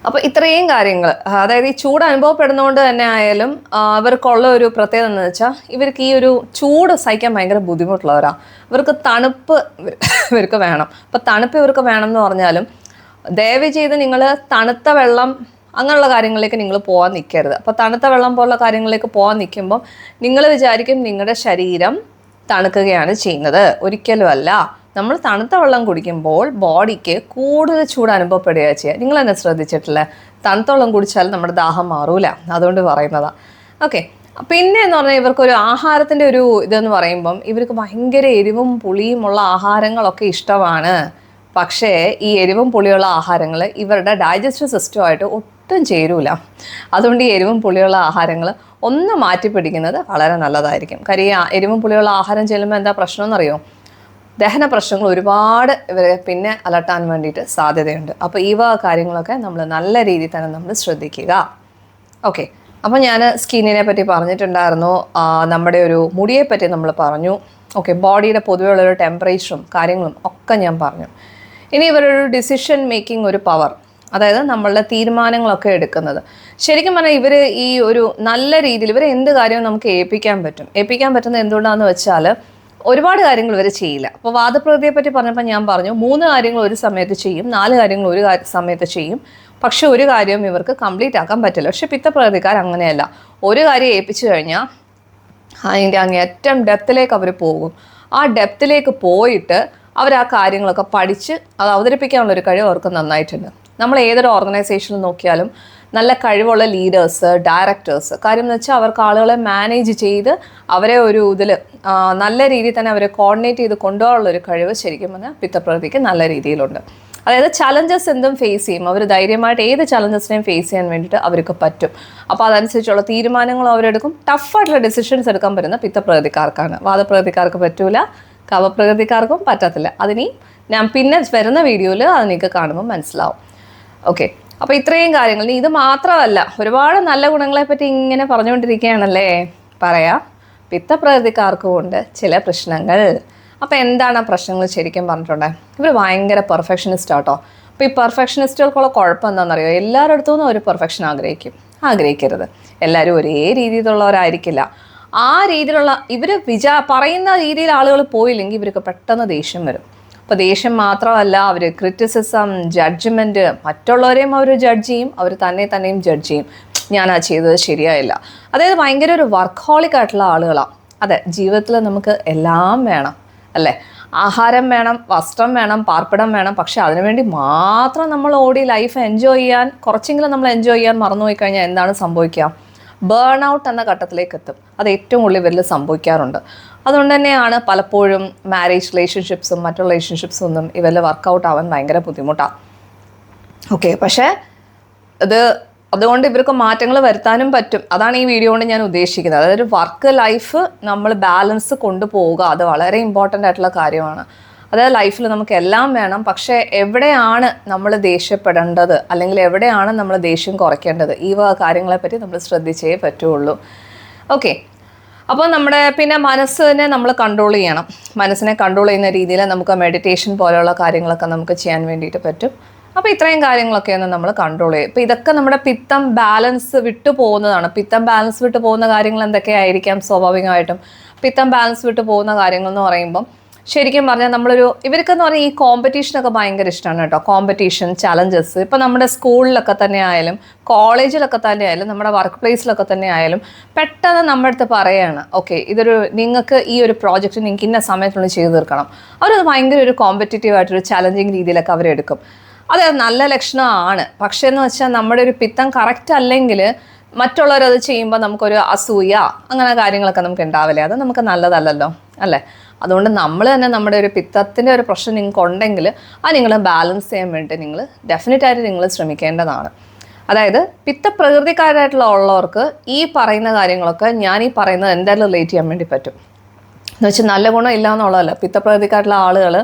അപ്പോൾ ഇത്രയും കാര്യങ്ങൾ, അതായത് ഈ ചൂട് അനുഭവപ്പെടുന്നതുകൊണ്ട് തന്നെ ആയാലും ഇവർക്കുള്ള ഒരു പ്രത്യേകത എന്ന് വെച്ചാൽ ഇവർക്ക് ഈ ഒരു ചൂട് സഹിക്കാൻ ഭയങ്കര ബുദ്ധിമുട്ടുള്ളവരാണ്. ഇവർക്ക് തണുപ്പ് ഇവർക്ക് വേണം. അപ്പോൾ തണുപ്പ് ഇവർക്ക് വേണം എന്ന് പറഞ്ഞാലും ദയവ് ചെയ്ത് നിങ്ങൾ തണുത്ത വെള്ളം അങ്ങനെയുള്ള കാര്യങ്ങളിലേക്ക് നിങ്ങൾ പോകാൻ നിൽക്കരുത്. അപ്പോൾ തണുത്ത വെള്ളം പോലുള്ള കാര്യങ്ങളിലേക്ക് പോകാൻ നിൽക്കുമ്പം നിങ്ങൾ വിചാരിക്കും നിങ്ങളുടെ ശരീരം തണുക്കുകയാണ് ചെയ്യുന്നത്. ഒരിക്കലും അല്ല. നമ്മൾ തണുത്ത വെള്ളം കുടിക്കുമ്പോൾ ബോഡിക്ക് കൂടുതൽ ചൂട് അനുഭവപ്പെടുകയാണ് ചെയ്യുക. നിങ്ങൾ തന്നെ ശ്രദ്ധിച്ചിട്ടില്ലേ, തണുത്ത വെള്ളം കുടിച്ചാൽ നമ്മുടെ ദാഹം മാറൂല. അതുകൊണ്ട് പറയുന്നതാണ്. ഓക്കെ, പിന്നെ എന്ന് പറഞ്ഞാൽ ഇവർക്കൊരു ആഹാരത്തിൻ്റെ ഒരു ഇതെന്ന് പറയുമ്പം ഇവർക്ക് ഭയങ്കര എരിവും പുളിയും ഉള്ള ആഹാരങ്ങളൊക്കെ ഇഷ്ടമാണ്. പക്ഷേ ഈ എരിവും പുളിയുള്ള ആഹാരങ്ങൾ ഇവരുടെ ഡൈജസ്റ്റീവ് സിസ്റ്റമായിട്ട് ഒട്ടും ചേരൂല. അതുകൊണ്ട് ഈ എരിവും പുളിയുള്ള ആഹാരങ്ങൾ ഒന്ന് മാറ്റിപ്പിടിക്കുന്നത് വളരെ നല്ലതായിരിക്കും. കാര്യം ഈ എരിവും പുളിയുള്ള ആഹാരം ചെല്ലുമ്പോൾ എന്താ പ്രശ്നം എന്നറിയോ, ദഹന പ്രശ്നങ്ങൾ ഒരുപാട് ഇവരെ പിന്നെ അലട്ടാൻ വേണ്ടിയിട്ട് സാധ്യതയുണ്ട്. അപ്പോൾ ഈ വക കാര്യങ്ങളൊക്കെ നമ്മൾ നല്ല രീതിയിൽ തന്നെ നമ്മൾ ശ്രദ്ധിക്കുക. ഓക്കെ, അപ്പോൾ ഞാൻ സ്കിന്നിനെ പറ്റി പറഞ്ഞിട്ടുണ്ടായിരുന്നു, നമ്മുടെ ഒരു മുടിയെ പറ്റി നമ്മൾ പറഞ്ഞു. ഓക്കെ, ബോഡിയുടെ പൊതുവെയുള്ളൊരു ടെമ്പറേച്ചറും കാര്യങ്ങളും ഒക്കെ ഞാൻ പറഞ്ഞു. ഇനി ഇവരൊരു ഡിസിഷൻ മേക്കിംഗ് ഒരു പവർ, അതായത് നമ്മളുടെ തീരുമാനങ്ങളൊക്കെ എടുക്കുന്നത്. ശരിക്കും പറഞ്ഞാൽ ഇവർ ഈ ഒരു നല്ല രീതിയിൽ ഇവർ എന്ത് കാര്യവും നമുക്ക് ഏൽപ്പിക്കാൻ പറ്റുന്നത് എന്തുകൊണ്ടാണെന്ന് വെച്ചാൽ ഒരുപാട് കാര്യങ്ങൾ ഇവർ ചെയ്യില്ല. അപ്പോൾ വാദപ്രതിയെ പറ്റി പറഞ്ഞപ്പോൾ ഞാൻ പറഞ്ഞു 3 കാര്യങ്ങൾ ഒരു സമയത്ത് ചെയ്യും, 4 കാര്യങ്ങൾ ഒരു സമയത്ത് ചെയ്യും, പക്ഷെ ഒരു കാര്യവും ഇവർക്ക് കംപ്ലീറ്റ് ആക്കാൻ പറ്റില്ല. പക്ഷെ പിത്തപ്രകൃതിക്കാർ അങ്ങനെയല്ല. ഒരു കാര്യം ഏൽപ്പിച്ചു കഴിഞ്ഞാൽ അതിൻ്റെ അങ്ങേയറ്റം ഡെപ്തിലേക്ക് അവർ പോകും. ആ ഡെപ്തിലേക്ക് പോയിട്ട് അവർ ആ കാര്യങ്ങളൊക്കെ പഠിച്ച് അത് അവതരിപ്പിക്കാനുള്ളൊരു കഴിവ് അവർക്ക് നന്നായിട്ടുണ്ട്. നമ്മൾ ഏതൊരു ഓർഗനൈസേഷനിൽ നോക്കിയാലും നല്ല കഴിവുള്ള ലീഡേഴ്സ്, ഡയറക്ടേഴ്സ്, കാര്യം എന്ന് വെച്ചാൽ അവർക്ക് ആളുകളെ മാനേജ് ചെയ്ത് അവരെ ഒരു ഇതിൽ നല്ല രീതിയിൽ തന്നെ അവരെ കോർഡിനേറ്റ് ചെയ്ത് കൊണ്ടുപോകാനുള്ളൊരു കഴിവ് ശരിക്കും പറഞ്ഞാൽ പിത്തപ്രകൃതിക്ക് നല്ല രീതിയിലുണ്ട്. അതായത് ചലഞ്ചസ് എന്തും ഫേസ് ചെയ്യും അവർ ധൈര്യമായിട്ട്. ഏത് ചലഞ്ചസിനെയും ഫേസ് ചെയ്യാൻ വേണ്ടിയിട്ട് അവർക്ക് പറ്റും. അപ്പോൾ അതനുസരിച്ചുള്ള തീരുമാനങ്ങളും അവരെടുക്കും. ടഫായിട്ടുള്ള ഡിസിഷൻസ് എടുക്കാൻ പറ്റുന്ന പിത്തപ്രകൃതിക്കാർക്കാണ്. വാദപ്രകൃതിക്കാർക്ക് പറ്റൂല, കവപ്രകൃതിക്കാർക്കും പറ്റത്തില്ല. അതിനി ഞാൻ പിന്നെ വരുന്ന വീഡിയോയിൽ അത് നിങ്ങൾക്ക് കാണുമ്പോൾ മനസ്സിലാവും. ഓക്കെ, അപ്പോൾ ഇത്രയും കാര്യങ്ങൾ. ഇത് മാത്രമല്ല, ഒരുപാട് നല്ല ഗുണങ്ങളെ പറ്റി ഇങ്ങനെ പറഞ്ഞുകൊണ്ടിരിക്കുകയാണല്ലേ. പറയാം, പിത്തപ്രകൃതിക്കാർക്കും ഉണ്ട് ചില പ്രശ്നങ്ങൾ. അപ്പോൾ എന്താണ് ആ പ്രശ്നങ്ങൾ ശരിക്കും പറഞ്ഞിട്ടുണ്ടേ? ഇവർ ഭയങ്കര പെർഫെക്ഷനിസ്റ്റ് ആട്ടോ. അപ്പോൾ ഈ പെർഫെക്ഷനിസ്റ്റുകൾക്കുള്ള കുഴപ്പം എന്താണെന്നറിയോ? എല്ലാവരുടെ അടുത്തു നിന്നും ഒരു പെർഫെക്ഷൻ ആഗ്രഹിക്കരുത്. എല്ലാവരും ഒരേ രീതിയിലുള്ളവരായിരിക്കില്ല. ആ രീതിയിലുള്ള ഇവർ പറയുന്ന രീതിയിൽ ആളുകൾ പോയില്ലെങ്കിൽ ഇവർക്ക് പെട്ടെന്ന് ദേഷ്യം വരും. അപ്പോൾ ദേഷ്യം മാത്രമല്ല, അവർ ക്രിറ്റിസിസം, ജഡ്ജ്മെൻറ്റ്, മറ്റുള്ളവരെയും അവർ ജഡ്ജ് ചെയ്യും, അവർ തന്നെയും ജഡ്ജ് ചെയ്യും. ഞാനാ ചെയ്തത് ശരിയായില്ല. അതായത് ഭയങ്കര ഒരു വർക്കഹോളിക് ആയിട്ടുള്ള ആളുകളാണ്. അതെ, ജീവിതത്തിൽ നമുക്ക് എല്ലാം വേണം അല്ലേ? ആഹാരം വേണം, വസ്ത്രം വേണം, പാർപ്പിടം വേണം. പക്ഷെ അതിനുവേണ്ടി മാത്രം നമ്മൾ ഓടി ലൈഫ് എൻജോയ് ചെയ്യാൻ, കുറച്ചെങ്കിലും നമ്മൾ എൻജോയ് ചെയ്യാൻ മറന്നുപോയി കഴിഞ്ഞാൽ എന്താണ് സംഭവിക്കുക? ബേൺ ഔട്ട് എന്ന ഘട്ടത്തിലേക്ക് എത്തും. അത് ഏറ്റവും കൂടുതൽ ഇവരിൽ സംഭവിക്കാറുണ്ട്. അതുകൊണ്ട് തന്നെയാണ് പലപ്പോഴും മാരേജ് റിലേഷൻഷിപ്സും മറ്റുള്ള റിലേഷൻഷിപ്സും ഒന്നും ഇവരിൽ വർക്കൗട്ട് ആവാൻ ഭയങ്കര ബുദ്ധിമുട്ടാണ്. ഓക്കെ, പക്ഷേ അതുകൊണ്ട് ഇവർക്ക് മാറ്റങ്ങൾ വരുത്താനും പറ്റും. അതാണ് ഈ വീഡിയോ കൊണ്ട് ഞാൻ ഉദ്ദേശിക്കുന്നത്. അതായത് വർക്ക് ലൈഫ് നമ്മൾ ബാലൻസ് കൊണ്ടുപോവുക, അത് വളരെ ഇമ്പോർട്ടൻ്റ് ആയിട്ടുള്ള കാര്യമാണ്. അതായത് ലൈഫിൽ നമുക്ക് എല്ലാം വേണം, പക്ഷേ എവിടെയാണ് നമ്മൾ ദേഷ്യപ്പെടേണ്ടത് അല്ലെങ്കിൽ എവിടെയാണ് നമ്മൾ ദേഷ്യം കുറയ്ക്കേണ്ടത്, ഈ കാര്യങ്ങളെപ്പറ്റി നമ്മൾ ശ്രദ്ധിച്ചേ പറ്റുള്ളൂ. ഓക്കെ, അപ്പോൾ പിന്നെ മനസ്സിനെ നമ്മൾ കൺട്രോൾ ചെയ്യണം. മനസ്സിനെ കൺട്രോൾ ചെയ്യുന്ന രീതിയിൽ നമുക്ക് മെഡിറ്റേഷൻ പോലെയുള്ള കാര്യങ്ങളൊക്കെ നമുക്ക് ചെയ്യാൻ വേണ്ടിയിട്ട് പറ്റും. അപ്പോൾ ഇത്രയും കാര്യങ്ങളൊക്കെയൊന്ന് നമ്മൾ കൺട്രോൾ ചെയ്യും. ഇപ്പോൾ ഇതൊക്കെ നമ്മുടെ പിത്തം ബാലൻസ് വിട്ടു പോകുന്നതാണ്. പിത്തം ബാലൻസ് വിട്ടു പോകുന്ന കാര്യങ്ങൾ എന്തൊക്കെയായിരിക്കാം? സ്വാഭാവികമായിട്ടും പിത്തം ബാലൻസ് വിട്ടു പോകുന്ന കാര്യങ്ങൾ എന്ന് പറയുമ്പം ശരിക്കും പറഞ്ഞാൽ ഇവർക്കെന്ന് പറഞ്ഞാൽ ഈ കോമ്പറ്റീഷനൊക്കെ ഭയങ്കര ഇഷ്ടമാണ് കേട്ടോ. Competition, challenges. ഇപ്പോൾ നമ്മുടെ സ്കൂളിലൊക്കെ തന്നെ ആയാലും കോളേജിലൊക്കെ തന്നെ ആയാലും നമ്മുടെ വർക്ക് പ്ലേസിലൊക്കെ തന്നെ ആയാലും പെട്ടെന്ന് നമ്മുടെ അടുത്ത് പറയുകയാണ്, ഓക്കെ നിങ്ങൾക്ക് ഈ ഒരു പ്രോജക്റ്റ് നിങ്ങൾക്ക് ഇന്ന സമയത്തുള്ളിൽ ചെയ്തു തീർക്കണം. അവരത് ഭയങ്കര ഒരു കോമ്പറ്റീറ്റീവ് ആയിട്ടൊരു ചലഞ്ചിങ് രീതിയിലൊക്കെ അവരെടുക്കും. അത് നല്ല ലക്ഷണമാണ്. പക്ഷേ എന്ന് വെച്ചാൽ നമ്മുടെ ഒരു പിത്തം കറക്റ്റ് അല്ലെങ്കിൽ മറ്റുള്ളവരത് ചെയ്യുമ്പോൾ നമുക്കൊരു അസൂയ അങ്ങനെ കാര്യങ്ങളൊക്കെ നമുക്ക് ഉണ്ടാവില്ലേ? അത് നമുക്ക് നല്ലതല്ലല്ലോ അല്ലേ? അതുകൊണ്ട് നമ്മൾ തന്നെ നമ്മുടെ ഒരു പിത്തത്തിൻ്റെ ഒരു പ്രശ്നം നിങ്ങൾക്ക് ഉണ്ടെങ്കിൽ അത് നിങ്ങൾ ബാലൻസ് ചെയ്യാൻ വേണ്ടി നിങ്ങൾ ഡെഫിനറ്റായിട്ട് നിങ്ങൾ ശ്രമിക്കേണ്ടതാണ്. അതായത് പിത്തപ്രകൃതിക്കാരായിട്ടുള്ളവർക്ക് ഈ പറയുന്ന കാര്യങ്ങളൊക്കെ ഞാൻ ഈ പറയുന്നത് എന്തായാലും റിലേറ്റ് ചെയ്യാൻ വേണ്ടി പറ്റും. എന്ന് വെച്ചാൽ നല്ല ഗുണം ഇല്ല എന്നുള്ളതല്ല. പിത്തപ്രകൃതിക്കാരായിട്ടുള്ള ആളുകൾ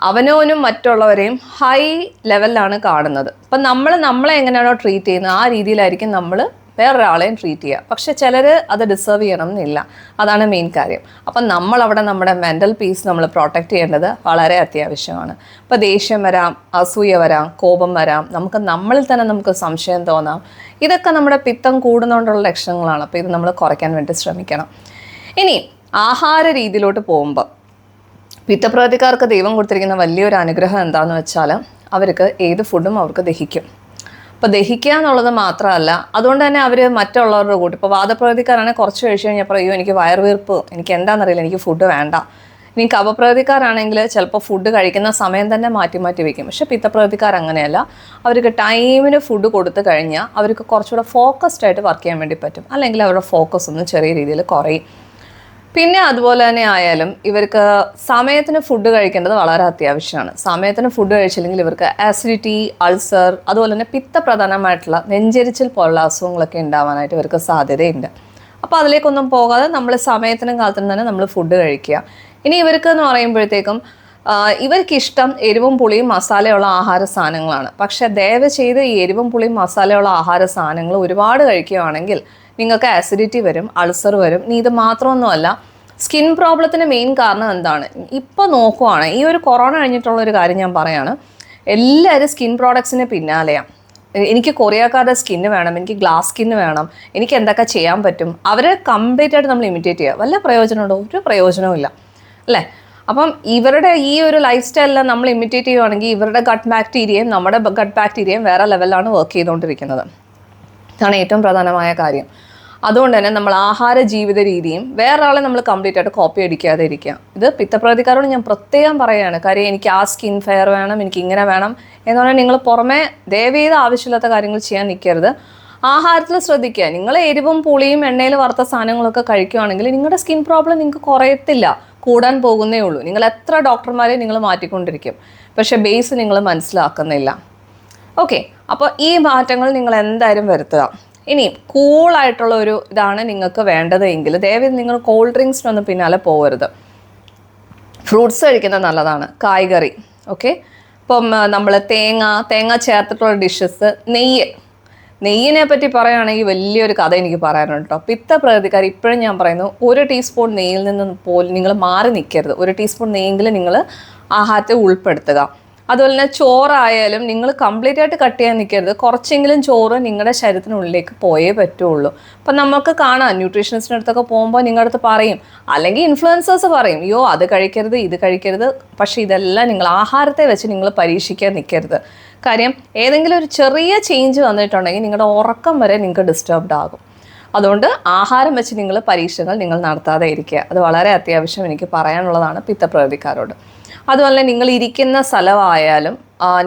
അവനവനും മറ്റുള്ളവരെയും ഹൈ ലെവലിലാണ് കാണുന്നത്. അപ്പം നമ്മളെ എങ്ങനെയാണോ ട്രീറ്റ് ചെയ്യുന്നത് ആ രീതിയിലായിരിക്കും നമ്മൾ വേറൊരാളെയും ട്രീറ്റ് ചെയ്യുക. പക്ഷെ ചിലർ അത് ഡിസേർവ് ചെയ്യണം എന്നില്ല. അതാണ് മെയിൻ കാര്യം. അപ്പം നമ്മളവിടെ നമ്മുടെ മെൻ്റൽ പീസ് നമ്മൾ പ്രൊട്ടക്റ്റ് ചെയ്യേണ്ടത് വളരെ അത്യാവശ്യമാണ്. ഇപ്പോൾ ദേഷ്യം വരാം, അസൂയ വരാം, കോപം വരാം, നമ്മളിൽ തന്നെ നമുക്ക് സംശയം തോന്നാം. ഇതൊക്കെ നമ്മുടെ പിത്തം കൂടുന്നതുകൊണ്ടുള്ള ലക്ഷണങ്ങളാണ്. അപ്പോൾ ഇത് നമ്മൾ കുറയ്ക്കാൻ വേണ്ടി ശ്രമിക്കണം. ഇനി ആഹാര രീതിയിലോട്ട് പോകുമ്പോൾ പിത്തപ്രകൃതിക്കാർക്ക് ദൈവം കൊടുത്തിരിക്കുന്ന വലിയൊരു അനുഗ്രഹം എന്താണെന്ന് വെച്ചാൽ അവർക്ക് ഏത് ഫുഡും അവർക്ക് ദഹിക്കും. അപ്പോൾ ദഹിക്കുക എന്നുള്ളത് മാത്രമല്ല, അതുകൊണ്ട് തന്നെ അവർ മറ്റുള്ളവരുടെ കൂട്ടി ഇപ്പോൾ വാദപ്രകൃതിക്കാരാണെങ്കിൽ കുറച്ച് കഴിച്ച് കഴിഞ്ഞപ്പോൾ അയ്യോ എനിക്ക് വയറുവീർപ്പ്, എനിക്ക് എന്താണെന്നറിയില്ല, എനിക്ക് ഫുഡ് വേണ്ട. ഇനി കവപ്രകൃതിക്കാരാണെങ്കിൽ ചിലപ്പോൾ ഫുഡ് കഴിക്കുന്ന സമയം തന്നെ മാറ്റി വയ്ക്കും. പക്ഷേ പിത്തപ്രകൃതിക്കാർ അങ്ങനെയല്ല. അവർക്ക് ടൈമിന് ഫുഡ് കൊടുത്തു കഴിഞ്ഞാൽ അവർക്ക് കുറച്ചുകൂടെ ഫോക്കസ്ഡ് ആയിട്ട് വർക്ക് ചെയ്യാൻ വേണ്ടി പറ്റും. അല്ലെങ്കിൽ അവരുടെ ഫോക്കസ് ഒന്ന് ചെറിയ രീതിയിൽ കുറയും. പിന്നെ അതുപോലെ തന്നെ ആയാലും ഇവർക്ക് സമയത്തിന് ഫുഡ് കഴിക്കേണ്ടത് വളരെ അത്യാവശ്യമാണ്. സമയത്തിന് ഫുഡ് കഴിച്ചില്ലെങ്കിൽ ഇവർക്ക് ആസിഡിറ്റി, അൾസർ, അതുപോലെ തന്നെ പിത്തപ്രധാനമായിട്ടുള്ള നെഞ്ചരിച്ചിൽ പോലുള്ള അസുഖങ്ങളൊക്കെ ഉണ്ടാവാനായിട്ട് ഇവർക്ക് സാധ്യതയുണ്ട്. അപ്പോൾ അതിലേക്കൊന്നും പോകാതെ നമ്മൾ സമയത്തിനും കാലത്തിനും തന്നെ നമ്മൾ ഫുഡ് കഴിക്കുക. ഇനി ഇവർക്ക് എന്ന് പറയുമ്പോഴത്തേക്കും ഇവർക്കിഷ്ടം എരിവും പുളിയും മസാലയുള്ള ആഹാര സാധനങ്ങളാണ്. പക്ഷേ ദയവ് ചെയ്ത് ഈ എരിവും പുളിയും മസാലയുള്ള ആഹാര സാധനങ്ങൾ ഒരുപാട് കഴിക്കുകയാണെങ്കിൽ നിങ്ങൾക്ക് ആസിഡിറ്റി വരും, അൾസർ വരും. ഇനി ഇത് മാത്രമൊന്നുമല്ല, സ്കിൻ പ്രോബ്ലത്തിന് മെയിൻ കാരണം എന്താണ്? ഇപ്പോൾ നോക്കുവാണ്, ഈ ഒരു കൊറോണ കഴിഞ്ഞിട്ടുള്ള ഒരു കാര്യം ഞാൻ പറയാണ്, എല്ലാവരും സ്കിൻ പ്രോഡക്ട്സിന് പിന്നാലെയാണ്. എനിക്ക് കൊറിയക്കാരുടെ സ്കിന്ന് വേണം, എനിക്ക് ഗ്ലാസ് സ്കിന്ന് വേണം, എനിക്ക് എന്തൊക്കെ ചെയ്യാൻ പറ്റും, അവരെ കംപ്ലീറ്റ് ആയിട്ട് നമ്മൾ ഇമിറ്റേറ്റ് ചെയ്യുക. വല്ല പ്രയോജനമുണ്ടോ? ഒരു പ്രയോജനവും ഇല്ല അല്ലേ? അപ്പം ഇവരുടെ ഈ ഒരു ലൈഫ് സ്റ്റൈലിൽ നമ്മൾ ഇമിറ്റേറ്റ് ചെയ്യുവാണെങ്കിൽ ഇവരുടെ ഗട്ട് ബാക്ടീരിയയും നമ്മുടെ ഗട്ട് ബാക്ടീരിയയും വേറെ ലെവലിലാണ് വർക്ക് ചെയ്തുകൊണ്ടിരിക്കുന്നത്. ഇതാണ് ഏറ്റവും പ്രധാനമായ കാര്യം. അതുകൊണ്ട് തന്നെ നമ്മൾ ആഹാര ജീവിത രീതിയും വേറൊരാളെ നമ്മൾ കംപ്ലീറ്റ് ആയിട്ട് കോപ്പി അടിക്കാതെ ഇരിക്കുക. ഇത് പിത്തപ്രതിക്കാരോട് ഞാൻ പ്രത്യേകം പറയുകയാണ്. കാര്യം എനിക്ക് ആ സ്കിൻ ഫെയർ വേണം, എനിക്ക് ഇങ്ങനെ വേണം എന്ന് പറഞ്ഞാൽ നിങ്ങൾ പുറമെ ദയവേത് ആവശ്യമില്ലാത്ത കാര്യങ്ങൾ ചെയ്യാൻ നിൽക്കരുത്. ആഹാരത്തിൽ ശ്രദ്ധിക്കുക. നിങ്ങൾ എരിവും പുളിയും എണ്ണയിൽ വറുത്ത സാധനങ്ങളൊക്കെ കഴിക്കുകയാണെങ്കിൽ നിങ്ങളുടെ സ്കിൻ പ്രോബ്ലം നിങ്ങൾക്ക് കുറയത്തില്ല, കൂടാൻ പോകുന്നേ ഉള്ളൂ. നിങ്ങൾ എത്ര ഡോക്ടർമാരെ നിങ്ങൾ മാറ്റിക്കൊണ്ടിരിക്കും, പക്ഷേ ബേസ് നിങ്ങൾ മനസ്സിലാക്കുന്നില്ല. ഓക്കെ, അപ്പോൾ ഈ മാറ്റങ്ങൾ നിങ്ങൾ എന്തായാലും വരുത്തുക. ഇനി കൂളായിട്ടുള്ള ഒരു ഇതാണ് നിങ്ങൾക്ക് വേണ്ടത് എങ്കിൽ ദയവേത് നിങ്ങൾ കോൾഡ് ഡ്രിങ്ക്സിനൊന്നും പിന്നാലെ പോകരുത്. ഫ്രൂട്ട്സ് കഴിക്കുന്നത് നല്ലതാണ്, കായ്കറി. ഓക്കെ, ഇപ്പം നമ്മൾ തേങ്ങ ചേർത്തിട്ടുള്ള ഡിഷസ്, നെയ്യിനെ പറ്റി പറയുകയാണെങ്കിൽ വലിയൊരു കഥ എനിക്ക് പറയാനുണ്ട് കേട്ടോ. പിത്തപ്രകൃതിക്കാർ ഇപ്പോഴും ഞാൻ പറയുന്നു, 1 ടീസ്പൂൺ നെയ്യിൽ നിന്ന് പോലും നിങ്ങൾ മാറി നിൽക്കരുത്. 1 ടീസ്പൂൺ നെയ്യെങ്കിലും നിങ്ങൾ ആഹാരത്തിൽ ഉൾപ്പെടുത്തുക. അതുപോലെ തന്നെ ചോറായാലും നിങ്ങൾ കംപ്ലീറ്റ് ആയിട്ട് കട്ട് ചെയ്യാൻ നിൽക്കരുത്. കുറച്ചെങ്കിലും ചോറ് നിങ്ങളുടെ ശരീരത്തിനുള്ളിലേക്ക് പോയേ പറ്റുള്ളൂ. അപ്പം നമുക്ക് കാണാം, ന്യൂട്രീഷനിസ്റ്റിൻ്റെ അടുത്തൊക്കെ പോകുമ്പോൾ നിങ്ങളുടെ അടുത്ത് പറയും, അല്ലെങ്കിൽ ഇൻഫ്ലുവൻസേഴ്സ് പറയും, അയ്യോ അത് കഴിക്കരുത്, ഇത് കഴിക്കരുത്. പക്ഷേ ഇതെല്ലാം നിങ്ങൾ ആഹാരത്തെ വെച്ച് നിങ്ങൾ പരീക്ഷിക്കാൻ നിൽക്കരുത്. കാര്യം ഏതെങ്കിലും ഒരു ചെറിയ ചേഞ്ച് വന്നിട്ടുണ്ടെങ്കിൽ നിങ്ങളുടെ ഉറക്കം വരെ നിങ്ങൾക്ക് ഡിസ്റ്റർബ്ഡ് ആകും. അതുകൊണ്ട് ആഹാരം വെച്ച് നിങ്ങൾ പരീക്ഷകൾ നിങ്ങൾ നടത്താതെ ഇരിക്കുക. അത് വളരെ അത്യാവശ്യം എനിക്ക് പറയാനുള്ളതാണ് പിത്തപ്രകൃതിക്കാരോട്. അതുപോലെ നിങ്ങൾ ഇരിക്കുന്ന സ്ഥലമായാലും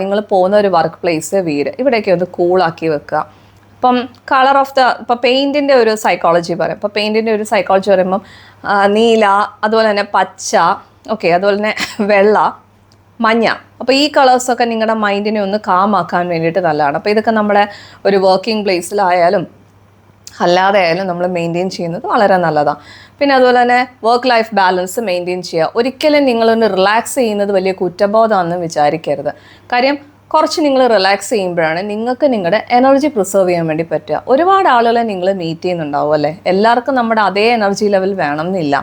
നിങ്ങൾ പോകുന്ന ഒരു വർക്ക് പ്ലേസ്, വീട്, ഇവിടെയൊക്കെ ഒന്ന് കൂളാക്കി വെക്കുക. ഇപ്പം കളർ ഓഫ് ഇപ്പം പെയിൻറ്റിൻ്റെ ഒരു സൈക്കോളജി പറയാം. ഇപ്പോൾ പെയിൻറ്റിൻ്റെ ഒരു സൈക്കോളജി പറയുമ്പം നീല, അതുപോലെ തന്നെ പച്ച, ഓക്കെ, അതുപോലെ തന്നെ വെള്ള, മഞ്ഞ. അപ്പോൾ ഈ കളേഴ്സൊക്കെ നിങ്ങളുടെ മൈൻഡിനെ ഒന്ന് കാമാക്കാൻ വേണ്ടിയിട്ട് നല്ലതാണ്. അപ്പോൾ ഇതൊക്കെ നമ്മുടെ ഒരു വർക്കിംഗ് പ്ലേസിലായാലും അല്ലാതെ ആയാലും നമ്മൾ മെയിൻറ്റെയിൻ ചെയ്യുന്നത് വളരെ നല്ലതാണ്. പിന്നെ അതുപോലെ തന്നെ വർക്ക് ലൈഫ് ബാലൻസ് മെയിൻറ്റെയിൻ ചെയ്യുക. ഒരിക്കലും നിങ്ങളൊന്ന് റിലാക്സ് ചെയ്യുന്നത് വലിയ കുറ്റബോധമാണെന്ന് വിചാരിക്കരുത്. കാര്യം കുറച്ച് നിങ്ങൾ റിലാക്സ് ചെയ്യുമ്പോഴാണ് നിങ്ങൾക്ക് നിങ്ങളുടെ എനർജി പ്രിസർവ് ചെയ്യാൻ വേണ്ടി പറ്റുക. ഒരുപാട് ആളുകളെ നിങ്ങൾ മീറ്റ് ചെയ്യുന്നുണ്ടാവും അല്ലേ? എല്ലാവർക്കും നമ്മുടെ അതേ എനർജി ലെവൽ വേണം എന്നില്ല.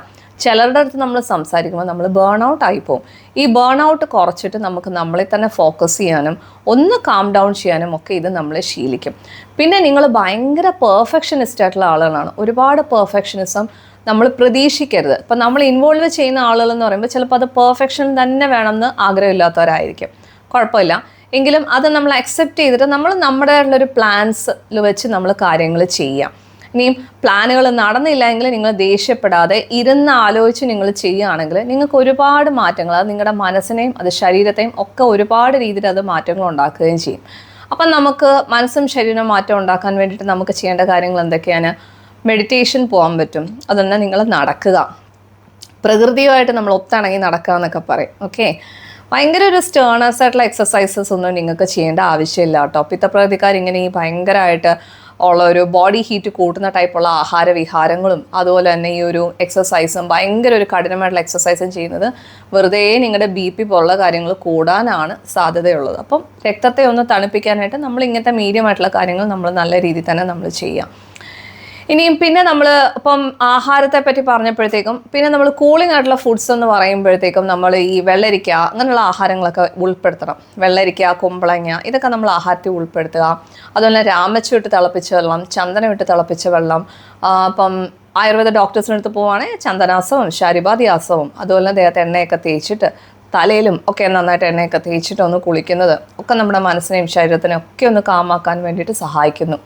ചിലരുടെ അടുത്ത് നമ്മൾ സംസാരിക്കുമ്പോൾ നമ്മൾ ബേൺ ഔട്ട് ആയിപ്പോവും. ഈ ബേൺ ഔട്ട് കുറച്ചിട്ട് നമുക്ക് നമ്മളെ തന്നെ ഫോക്കസ് ചെയ്യാനും ഒന്ന് കാം ഡൗൺ ചെയ്യാനും ഒക്കെ ഇത് നമ്മളെ ശീലിക്കും. പിന്നെ നിങ്ങൾ ഭയങ്കര പെർഫെക്ഷനിസ്റ്റ് ആയിട്ടുള്ള ആളുകളാണ്. ഒരുപാട് പെർഫെക്ഷനിസം നമ്മൾ പ്രതീക്ഷിക്കരുത്. ഇപ്പം നമ്മൾ ഇൻവോൾവ് ചെയ്യുന്ന ആളുകളെന്ന് പറയുമ്പോൾ ചിലപ്പോൾ അത് പെർഫെക്ഷൻ തന്നെ വേണമെന്ന് ആഗ്രഹമില്ലാത്തവരായിരിക്കും. കുഴപ്പമില്ല, എങ്കിലും അത് നമ്മൾ അക്സെപ്റ്റ് ചെയ്തിട്ട് നമ്മൾ നമ്മുടെ ഒരു പ്ലാൻസിൽ വെച്ച് നമ്മൾ കാര്യങ്ങൾ ചെയ്യാം. ഇനിയും പ്ലാനുകൾ നടന്നില്ല എങ്കിൽ നിങ്ങൾ ദേഷ്യപ്പെടാതെ ഇരുന്ന് ആലോചിച്ച് നിങ്ങൾ ചെയ്യുകയാണെങ്കിൽ നിങ്ങൾക്ക് ഒരുപാട് മാറ്റങ്ങൾ, അത് നിങ്ങളുടെ മനസ്സിനെയും അത് ശരീരത്തെയും ഒക്കെ ഒരുപാട് രീതിയിൽ അത് മാറ്റങ്ങൾ ഉണ്ടാക്കുകയും ചെയ്യും. അപ്പം നമുക്ക് മനസ്സും ശരീരവും മാറ്റം ഉണ്ടാക്കാൻ വേണ്ടിയിട്ട് നമുക്ക് ചെയ്യേണ്ട കാര്യങ്ങൾ എന്തൊക്കെയാണ്? മെഡിറ്റേഷൻ പോകാൻ പറ്റും. അതൊന്ന് നിങ്ങൾ നടക്കുക, പ്രകൃതിയുമായിട്ട് നമ്മൾ ഒത്തിണങ്ങി നടക്കുക എന്നൊക്കെ പറയും. ഓക്കെ, ഭയങ്കര ഒരു സ്റ്റേണേഴ്സ് ആയിട്ടുള്ള എക്സസൈസസ് ഒന്നും നിങ്ങൾക്ക് ചെയ്യേണ്ട ആവശ്യമില്ല കേട്ടോ. പിത്തപ്രകൃതിക്കാർ ഇങ്ങനെ ഈ ഭയങ്കരമായിട്ട് ഉള്ള ഒരു ബോഡി ഹീറ്റ് കൂട്ടുന്ന ടൈപ്പുള്ള ആഹാരവിഹാരങ്ങളും അതുപോലെ തന്നെ ഈ ഒരു എക്സസൈസും ഭയങ്കര ഒരു കഠിനമായിട്ടുള്ള എക്സസൈസും ചെയ്യുന്നത് വെറുതെ നിങ്ങളുടെ BP പോലുള്ള കാര്യങ്ങൾ കൂടാനാണ് സാധ്യതയുള്ളത്. അപ്പം രക്തത്തെ ഒന്ന് തണുപ്പിക്കാനായിട്ട് നമ്മൾ ഇങ്ങനത്തെ മീഡിയം ആയിട്ടുള്ള കാര്യങ്ങൾ നമ്മൾ നല്ല രീതിയിൽ തന്നെ നമ്മൾ ചെയ്യാം. ഇനിയും പിന്നെ നമ്മൾ ഇപ്പം ആഹാരത്തെ പറ്റി പറഞ്ഞപ്പോഴത്തേക്കും പിന്നെ നമ്മൾ കൂളിംഗ് ആയിട്ടുള്ള ഫുഡ്സ് എന്ന് പറയുമ്പോഴത്തേക്കും നമ്മൾ ഈ വെള്ളരിക്ക അങ്ങനെയുള്ള ആഹാരങ്ങളൊക്കെ ഉൾപ്പെടുത്തണം. വെള്ളരിക്ക, കുമ്പളങ്ങ, ഇതൊക്കെ നമ്മൾ ആഹാരത്തിൽ ഉൾപ്പെടുത്തുക. അതുപോലെ രാമച്ചു ഇട്ട് തിളപ്പിച്ച വെള്ളം, ചന്ദനം ഇട്ട് തിളപ്പിച്ച വെള്ളം, ഇപ്പം ആയുർവേദ ഡോക്ടേഴ്സിൻ്റെ അടുത്ത് പോവുകയാണെങ്കിൽ ചന്ദനാസവും ശാരിബാദിയാസവും അതുപോലെ ദേഹത്ത് എണ്ണയൊക്കെ തേച്ചിട്ട് തലയിലും ഒക്കെ നന്നായിട്ട് എണ്ണയൊക്കെ തേച്ചിട്ട് ഒന്ന് കുളിക്കുന്നത് ഒക്കെ നമ്മുടെ മനസ്സിനെയും ശരീരത്തിനെയും ഒക്കെ ഒന്ന് കാമാക്കാൻ വേണ്ടിയിട്ട് സഹായിക്കുന്നു.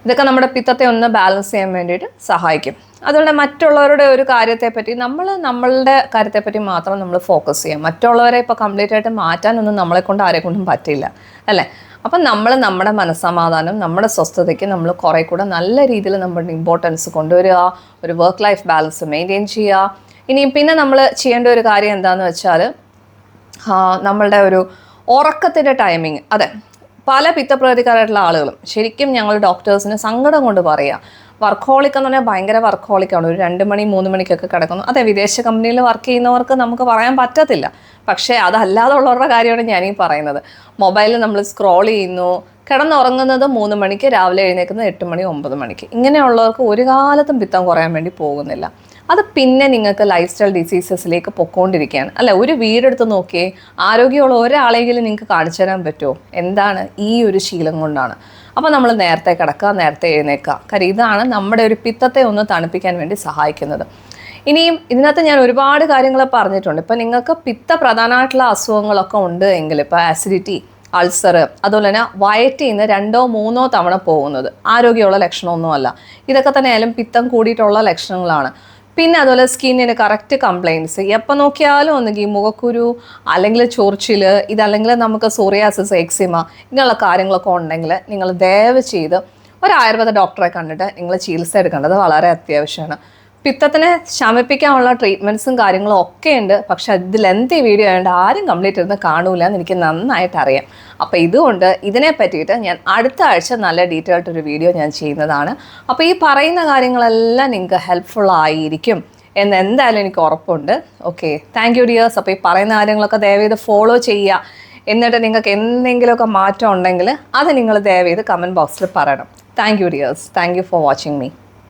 ഇതൊക്കെ നമ്മുടെ പിത്തത്തെ ഒന്ന് ബാലൻസ് ചെയ്യാൻ വേണ്ടിയിട്ട് സഹായിക്കും. അതുകൊണ്ട് മറ്റുള്ളവരുടെ ഒരു കാര്യത്തെപ്പറ്റി നമ്മളുടെ കാര്യത്തെപ്പറ്റി മാത്രം നമ്മൾ ഫോക്കസ് ചെയ്യാം. മറ്റുള്ളവരെ ഇപ്പോൾ കംപ്ലീറ്റ് ആയിട്ട് മാറ്റാനൊന്നും നമ്മളെക്കൊണ്ട് ആരെക്കൊണ്ടും പറ്റില്ല അല്ലേ? അപ്പം നമ്മൾ നമ്മുടെ മനസ്സമാധാനം, നമ്മുടെ സ്വസ്ഥതയ്ക്ക് നമ്മൾ കുറേ കൂടെ നല്ല രീതിയിൽ നമ്മുടെ ഇമ്പോർട്ടൻസ് കൊണ്ടുവരിക, ഒരു വർക്ക് ലൈഫ് ബാലൻസ് മെയിൻറ്റെയിൻ ചെയ്യുക. ഇനി പിന്നെ നമ്മൾ ചെയ്യേണ്ട ഒരു കാര്യം എന്താണെന്ന് വെച്ചാൽ നമ്മളുടെ ഒരു ഉറക്കത്തിൻ്റെ ടൈമിങ്. അതെ, പല പിത്തപ്രകൃതിക്കാരായിട്ടുള്ള ആളുകളും ശരിക്കും ഞങ്ങൾ ഡോക്ടേഴ്സിന് സങ്കടം കൊണ്ട് പറയുക, വർക്കഹോളിക് എന്ന് പറഞ്ഞാൽ ഭയങ്കര വർക്കഹോളിക്കാണ്. ഒരു 2 മണി 3 മണിക്കൊക്കെ കിടക്കുന്നു. അതെ, വിദേശ കമ്പനിയിൽ വർക്ക് ചെയ്യുന്നവർക്ക് നമുക്ക് പറയാൻ പറ്റത്തില്ല. പക്ഷേ അതല്ലാതെ ഉള്ളവരുടെ കാര്യമാണ് ഞാനീ പറയുന്നത്. മൊബൈലിൽ നമ്മൾ സ്ക്രോൾ ചെയ്യുന്നു, കിടന്നുറങ്ങുന്നത് 3 മണിക്ക്, രാവിലെ എഴുന്നേക്കുന്നത് 8 മണി 9 മണിക്ക്. ഇങ്ങനെയുള്ളവർക്ക് ഒരു കാലത്തും പിത്തം കുറയാൻ വേണ്ടി പോകുന്നില്ല. അത് പിന്നെ നിങ്ങൾക്ക് ലൈഫ് സ്റ്റൈൽ ഡിസീസസിലേക്ക് പൊക്കോണ്ടിരിക്കുകയാണ് അല്ല. ഒരു വീടെടുത്ത് നോക്കിയേ, ആരോഗ്യമുള്ള ഒരാളെങ്കിലും നിങ്ങൾക്ക് കാണിച്ചു തരാൻ പറ്റുമോ? എന്താണ്? ഈ ഒരു ശീലം കൊണ്ടാണ്. അപ്പോൾ നമ്മൾ നേരത്തെ കിടക്കുക, നേരത്തെ എഴുന്നേൽക്കുക. കാര്യം ഇതാണ് നമ്മുടെ ഒരു പിത്തത്തെ ഒന്ന് തണുപ്പിക്കാൻ വേണ്ടി സഹായിക്കുന്നത്. ഇനിയും ഇതിനകത്ത് ഞാൻ ഒരുപാട് കാര്യങ്ങൾ പറഞ്ഞിട്ടുണ്ട്. ഇപ്പം നിങ്ങൾക്ക് പിത്ത പ്രധാനമായിട്ടുള്ള അസുഖങ്ങളൊക്കെ ഉണ്ട് എങ്കിൽ, ഇപ്പോൾ ആസിഡിറ്റി, അൾസർ, അതുപോലെ തന്നെ വയറ്റിൽ നിന്ന് 2-3 തവണ പോകുന്നത് ആരോഗ്യമുള്ള ലക്ഷണമൊന്നുമല്ല. ഇതൊക്കെ തന്നെ ആയാലും പിത്തം കൂടിയിട്ടുള്ള ലക്ഷണങ്ങളാണ്. പിന്നെ അതുപോലെ സ്കിന്നിന് കറക്റ്റ് കംപ്ലയിൻറ്റ്സ്, എപ്പോൾ നോക്കിയാലും ഒന്നുകിൽ മുഖക്കുരു, അല്ലെങ്കിൽ ചൊറിച്ചിൽ, ഇതല്ലെങ്കിൽ നമുക്ക് സോറിയാസിസ്, എക്സിമ, ഇങ്ങനെയുള്ള കാര്യങ്ങളൊക്കെ ഉണ്ടെങ്കിൽ നിങ്ങൾ ദയവ് ചെയ്ത് ഒരു ആയുർവേദ ഡോക്ടറെ കണ്ടിട്ട് നിങ്ങൾ ചികിത്സ എടുക്കേണ്ടത് വളരെ അത്യാവശ്യമാണ്. പിത്തത്തിനെ ശമിപ്പിക്കാനുള്ള ട്രീറ്റ്മെൻറ്റ്സും കാര്യങ്ങളും ഒക്കെ ഉണ്ട്. പക്ഷെ ഇത് ലെന്തി വീഡിയോ ആയതുകൊണ്ട് ആരും കംപ്ലീറ്റ് ഇരുന്ന് കാണൂല എന്ന് എനിക്ക് നന്നായിട്ട് അറിയാം. അപ്പോൾ ഇതുകൊണ്ട് ഇതിനെ പറ്റിയിട്ട് ഞാൻ അടുത്ത ആഴ്ച നല്ല ഡീറ്റെയിൽ ആയിട്ടൊരു വീഡിയോ ഞാൻ ചെയ്യുന്നതാണ്. അപ്പോൾ ഈ പറയുന്ന കാര്യങ്ങളെല്ലാം നിങ്ങൾക്ക് ഹെൽപ്ഫുൾ ആയിരിക്കും എന്ന് എന്തായാലും എനിക്ക് ഉറപ്പുണ്ട്. Okay, thank you dears. അപ്പോൾ ഈ പറയുന്ന കാര്യങ്ങളൊക്കെ ദയവേത് ഫോളോ ചെയ്യുക. എന്നിട്ട് നിങ്ങൾക്ക് എന്തെങ്കിലുമൊക്കെ മാറ്റം ഉണ്ടെങ്കിൽ അത് നിങ്ങൾ ദയവേത് കമൻറ്റ് ബോക്സിൽ പറയണം. Thank you dears. Thank you for watching me.